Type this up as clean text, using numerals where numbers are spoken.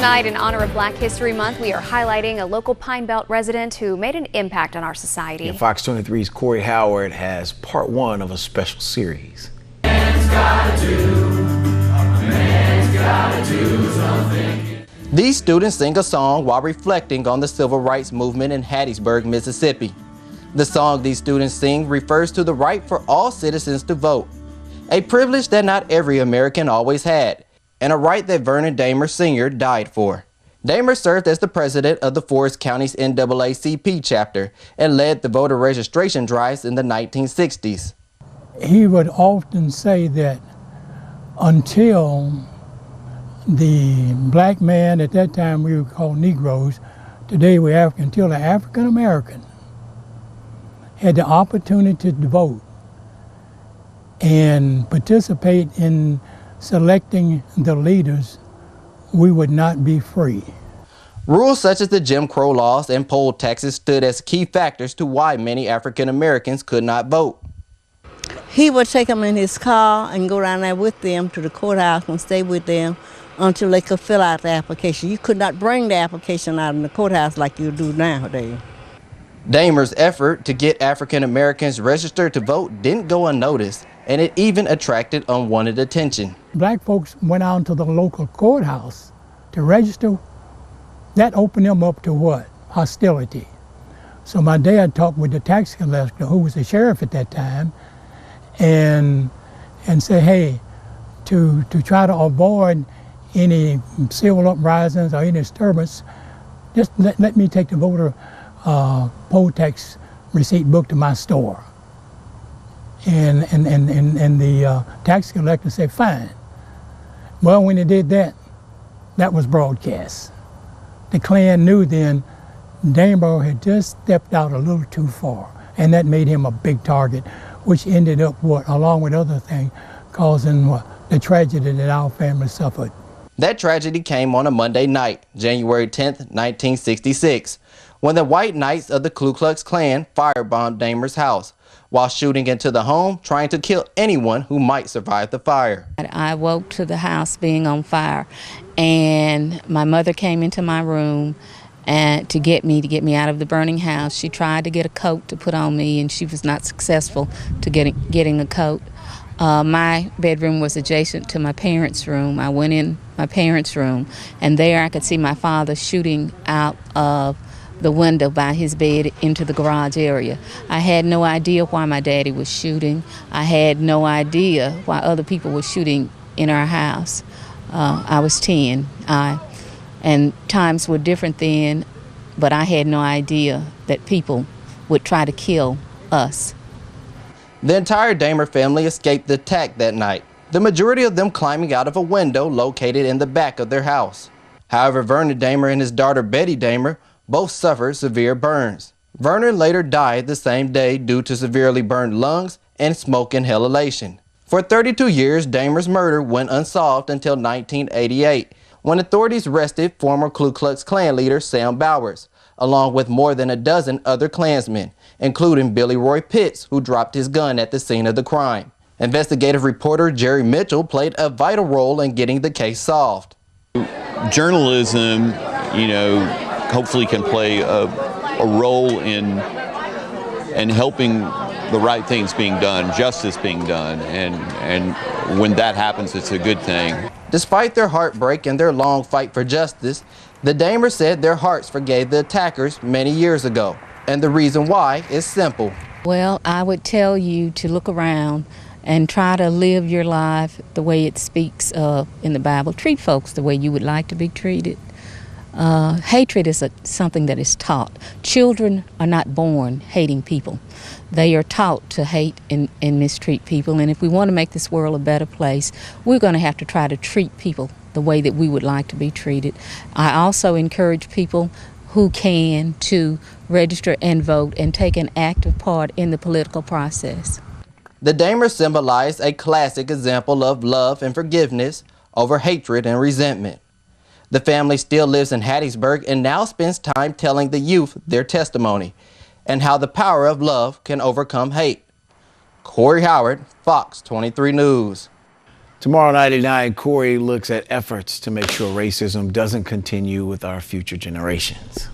Tonight, in honor of Black History Month, we are highlighting a local Pine Belt resident who made an impact on our society. And Fox 23's Corey Howard has part one of a special series. These students sing a song while reflecting on the civil rights movement in Hattiesburg, Mississippi. The song these students sing refers to the right for all citizens to vote, a privilege that not every American always had, and a right that Vernon Damer Sr. died for. Damer served as the president of the Forest County's NAACP chapter and led the voter registration drives in the 1960s. He would often say that until the black man, at that time we were called Negroes, today we're African, until the African American had the opportunity to vote and participate in selecting the leaders, we would not be free. Rules such as the Jim Crow laws and poll taxes stood as key factors to why many African Americans could not vote. He would take them in his car and go down there with them to the courthouse and stay with them until they could fill out the application. You could not bring the application out in the courthouse like you do nowadays. Damer's effort to get African Americans registered to vote didn't go unnoticed, and it even attracted unwanted attention. Black folks went out to the local courthouse to register. That opened them up to what? Hostility. So my dad talked with the tax collector, who was the sheriff at that time, and said, hey, to try to avoid any civil uprisings or any disturbance, just let me take the voter poll tax receipt book to my store. And the tax collector said, fine. Well, when they did that, that was broadcast. The Klan knew then Damer had just stepped out a little too far, and that made him a big target, which ended up, along with other things, causing the tragedy that our family suffered. That tragedy came on a Monday night, January 10th, 1966, when the White Knights of the Ku Klux Klan firebombed Damer's house while shooting into the home, trying to kill anyone who might survive the fire. I woke to the house being on fire, and my mother came into my room and to get me out of the burning house. She tried to get a coat to put on me, and she was not successful to getting a coat. My bedroom was adjacent to my parents' room. I went in my parents' room, and there I could see my father shooting out of the window by his bed into the garage area. I had no idea why my daddy was shooting. I had no idea why other people were shooting in our house. I was 10, and times were different then, but I had no idea that people would try to kill us. The entire Damer family escaped the attack that night, the majority of them climbing out of a window located in the back of their house. However, Vernon Damer and his daughter Betty Damer both suffered severe burns. Vernon later died the same day due to severely burned lungs and smoke inhalation. For 32 years, Damer's murder went unsolved until 1988, when authorities arrested former Ku Klux Klan leader Sam Bowers, along with more than a dozen other Klansmen, including Billy Roy Pitts, who dropped his gun at the scene of the crime. Investigative reporter Jerry Mitchell played a vital role in getting the case solved. Journalism, hopefully can play a role in helping the right things being done, justice being done, and when that happens, it's a good thing. Despite their heartbreak and their long fight for justice, the Damers said their hearts forgave the attackers many years ago, and the reason why is simple. Well, I would tell you to look around and try to live your life the way it speaks of in the Bible. Treat folks the way you would like to be treated. Hatred is something that is taught. Children are not born hating people. They are taught to hate and mistreat people. And if we want to make this world a better place, we're going to have to try to treat people the way that we would like to be treated. I also encourage people who can to register and vote and take an active part in the political process. The Damers symbolize a classic example of love and forgiveness over hatred and resentment. The family still lives in Hattiesburg and now spends time telling the youth their testimony and how the power of love can overcome hate. Corey Howard, Fox 23 News. Tomorrow night at 9, Corey looks at efforts to make sure racism doesn't continue with our future generations.